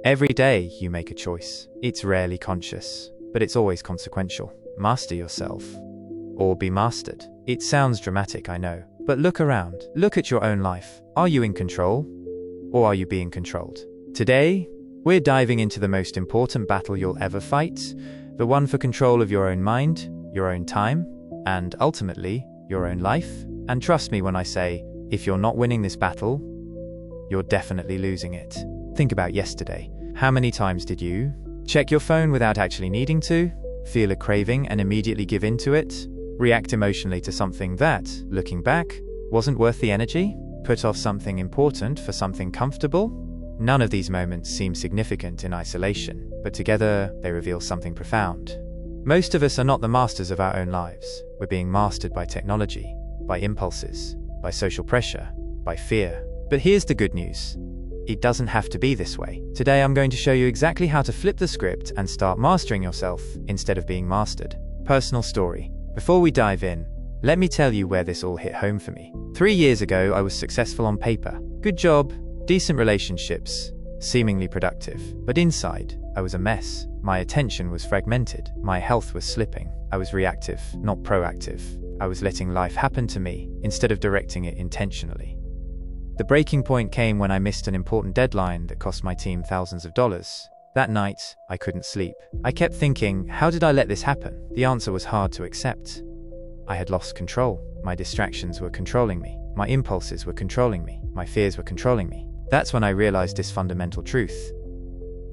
Every day you make a choice. It's rarely conscious, but it's always consequential. Master yourself, or be mastered. It sounds dramatic, I know, but look around. Look at your own life. Are you in control, or are you being controlled? Today, we're diving into the most important battle you'll ever fight, the one for control of your own mind, your own time, and ultimately, your own life. And trust me when I say, if you're not winning this battle, you're definitely losing it. Think about yesterday. How many times did you check your phone without actually needing to? Feel a craving and immediately give in to it? React emotionally to something that, looking back, wasn't worth the energy? Put off something important for something comfortable? None of these moments seem significant in isolation, but together they reveal something profound. Most of us are not the masters of our own lives. We're being mastered by technology, by impulses, by social pressure, by fear. But here's the good news. It doesn't have to be this way. Today I'm going to show you exactly how to flip the script and start mastering yourself instead of being mastered. Personal story. Before we dive in, let me tell you where this all hit home for me. 3 years ago, I was successful on paper. Good job, decent relationships, seemingly productive. But inside, I was a mess. My attention was fragmented. My health was slipping. I was reactive, not proactive. I was letting life happen to me instead of directing it intentionally. The breaking point came when I missed an important deadline that cost my team thousands of dollars. That night, I couldn't sleep. I kept thinking, how did I let this happen? The answer was hard to accept. I had lost control. My distractions were controlling me. My impulses were controlling me. My fears were controlling me. That's when I realized this fundamental truth.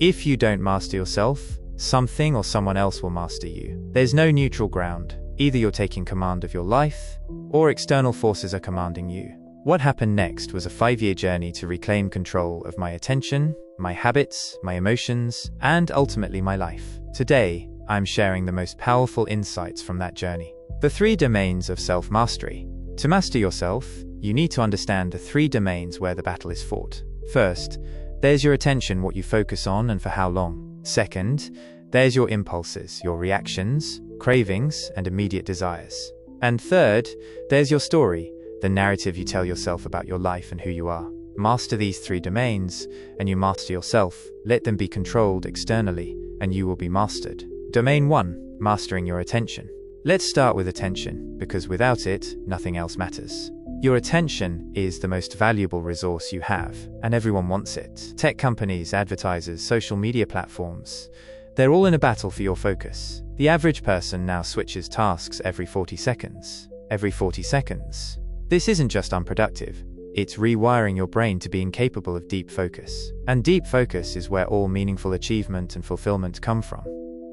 If you don't master yourself, something or someone else will master you. There's no neutral ground. Either you're taking command of your life, or external forces are commanding you. What happened next was a 5-year journey to reclaim control of my attention, my habits, my emotions, and ultimately my life. Today, I'm sharing the most powerful insights from that journey. The 3 domains of self-mastery. To master yourself, you need to understand the 3 domains where the battle is fought. First, there's your attention, what you focus on and for how long. Second, there's your impulses, your reactions, cravings, and immediate desires. And third, there's your story, the narrative you tell yourself about your life and who you are. Master these 3 domains, and you master yourself. Let them be controlled externally, and you will be mastered. Domain 1, mastering your attention. Let's start with attention, because without it, nothing else matters. Your attention is the most valuable resource you have, and everyone wants it. Tech companies, advertisers, social media platforms, they're all in a battle for your focus. The average person now switches tasks every 40 seconds. Every 40 seconds. This isn't just unproductive, it's rewiring your brain to be incapable of deep focus. And deep focus is where all meaningful achievement and fulfillment come from.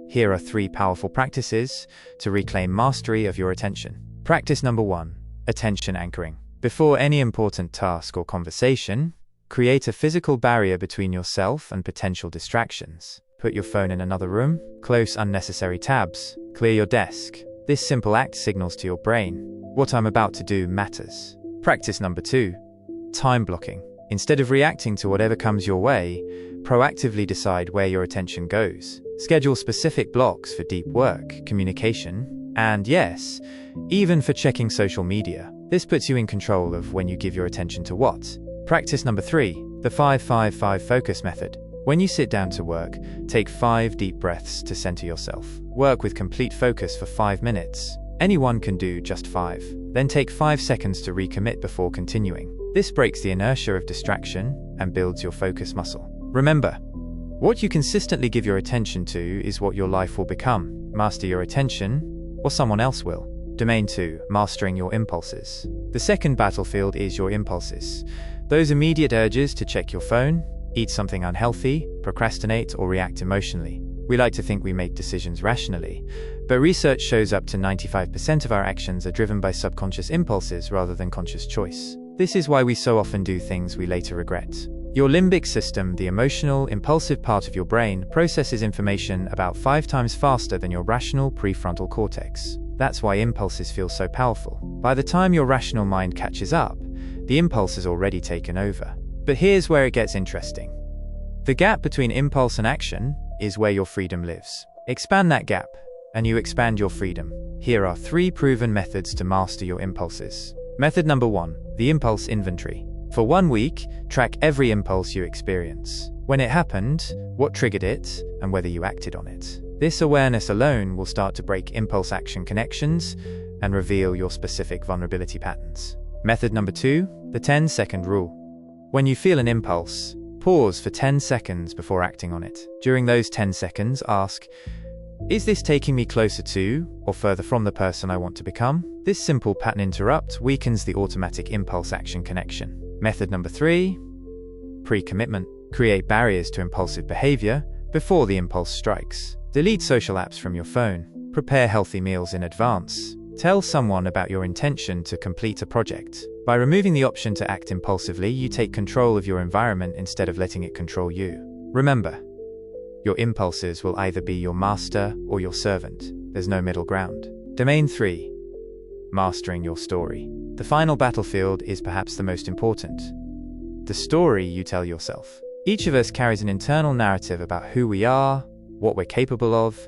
Here are 3 powerful practices to reclaim mastery of your attention. Practice number 1, attention anchoring. Before any important task or conversation, create a physical barrier between yourself and potential distractions. Put your phone in another room, close unnecessary tabs, clear your desk. This simple act signals to your brain, what I'm about to do matters. Practice number 2, time blocking. Instead of reacting to whatever comes your way, proactively decide where your attention goes. Schedule specific blocks for deep work, communication, and yes, even for checking social media. This puts you in control of when you give your attention to what. Practice number 3, the 5-5-5 focus method. When you sit down to work, take 5 deep breaths to center yourself. Work with complete focus for 5 minutes. Anyone can do just 5. Then take 5 seconds to recommit before continuing. This breaks the inertia of distraction and builds your focus muscle. Remember, what you consistently give your attention to is what your life will become. Master your attention, or someone else will. Domain 2, mastering your impulses. The second battlefield is your impulses. Those immediate urges to check your phone, eat something unhealthy, procrastinate, or react emotionally. We like to think we make decisions rationally, but research shows up to 95% of our actions are driven by subconscious impulses rather than conscious choice. This is why we so often do things we later regret. Your limbic system, the emotional, impulsive part of your brain, processes information about 5 times faster than your rational prefrontal cortex. That's why impulses feel so powerful. By the time your rational mind catches up, the impulse has already taken over. But here's where it gets interesting. The gap between impulse and action is where your freedom lives. Expand that gap, and you expand your freedom. Here are 3 proven methods to master your impulses. Method number 1, the impulse inventory. For 1 week, track every impulse you experience. when it happened, what triggered it, and whether you acted on it. This awareness alone will start to break impulse-action connections and reveal your specific vulnerability patterns. Method number 2, the 10-second rule. When you feel an impulse, pause for 10 seconds before acting on it. During those 10 seconds, ask, is this taking me closer to or further from the person I want to become? This simple pattern interrupt weakens the automatic impulse-action connection. Method number 3, pre-commitment. Create barriers to impulsive behavior before the impulse strikes. Delete social apps from your phone. Prepare healthy meals in advance. Tell someone about your intention to complete a project. By removing the option to act impulsively, you take control of your environment instead of letting it control you. Remember, your impulses will either be your master or your servant. There's no middle ground. Domain 3. Mastering your story. The final battlefield is perhaps the most important. The story you tell yourself. Each of us carries an internal narrative about who we are, what we're capable of,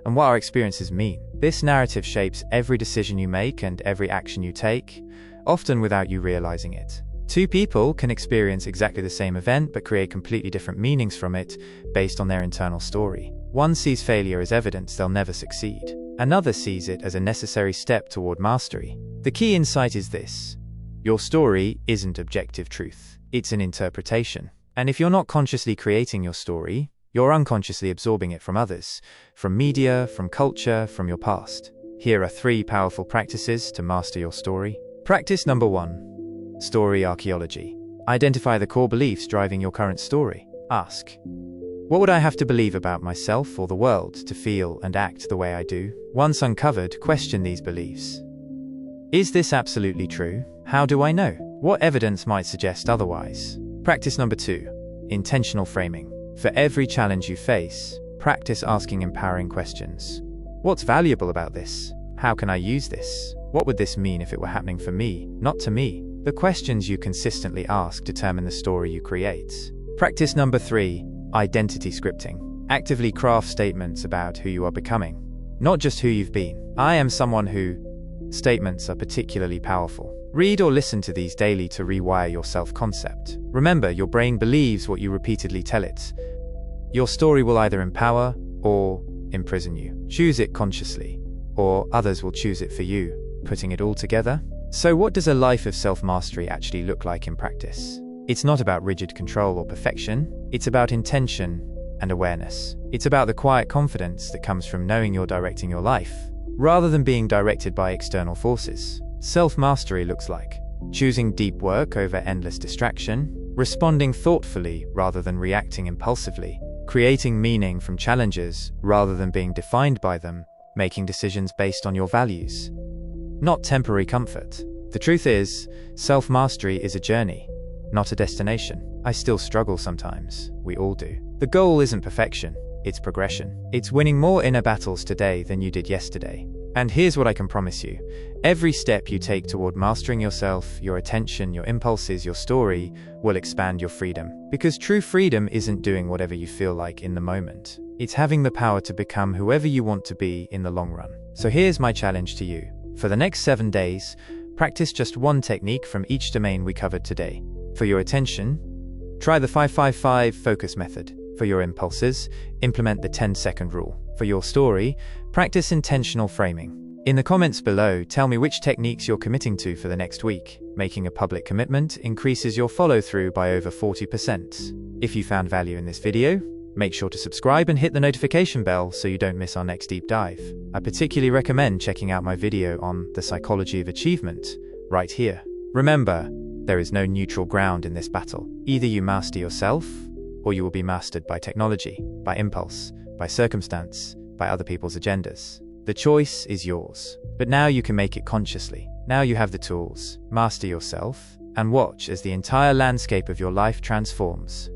and what our experiences mean. This narrative shapes every decision you make and every action you take, often without you realizing it. Two people can experience exactly the same event but create completely different meanings from it based on their internal story. One sees failure as evidence they'll never succeed. Another sees it as a necessary step toward mastery. The key insight is this: your story isn't objective truth. It's an interpretation. And if you're not consciously creating your story, you're unconsciously absorbing it from others, from media, from culture, from your past. Here are 3 powerful practices to master your story. Practice number 1. Story archaeology. Identify the core beliefs driving your current story. Ask, what would I have to believe about myself or the world to feel and act the way I do? Once uncovered, question these beliefs. Is this absolutely true? How do I know? What evidence might suggest otherwise? Practice number 2. Intentional framing. For every challenge you face, practice asking empowering questions. What's valuable about this? How can I use this? What would this mean if it were happening for me, not to me? The questions you consistently ask determine the story you create. Practice number 3. Identity scripting. Actively craft statements about who you are becoming, not just who you've been. I am someone who. Statements are particularly powerful. Read or listen to these daily to rewire your self-concept. Remember, your brain believes what you repeatedly tell it. Your story will either empower or imprison you. Choose it consciously, or others will choose it for you, putting it all together. So what does a life of self-mastery actually look like in practice? It's not about rigid control or perfection. It's about intention and awareness. It's about the quiet confidence that comes from knowing you're directing your life, rather than being directed by external forces. Self-mastery looks like choosing deep work over endless distraction, responding thoughtfully rather than reacting impulsively, creating meaning from challenges rather than being defined by them, making decisions based on your values, not temporary comfort. The truth is, self-mastery is a journey, not a destination. I still struggle sometimes. We all do. The goal isn't perfection, it's progression. It's winning more inner battles today than you did yesterday. And here's what I can promise you. Every step you take toward mastering yourself, your attention, your impulses, your story, will expand your freedom. Because true freedom isn't doing whatever you feel like in the moment. It's having the power to become whoever you want to be in the long run. So here's my challenge to you. For the next 7 days, practice just one technique from each domain we covered today. For your attention, try the 5-5-5 focus method. For your impulses, implement the 10-second rule. For your story, practice intentional framing. In the comments below, tell me which techniques you're committing to for the next week. Making a public commitment increases your follow-through by over 40%. If you found value in this video, make sure to subscribe and hit the notification bell so you don't miss our next deep dive. I particularly recommend checking out my video on the psychology of achievement right here. Remember, there is no neutral ground in this battle. Either you master yourself, or you will be mastered by technology, by impulse, by circumstance, by other people's agendas. The choice is yours. But now you can make it consciously. Now you have the tools. Master yourself, and watch as the entire landscape of your life transforms.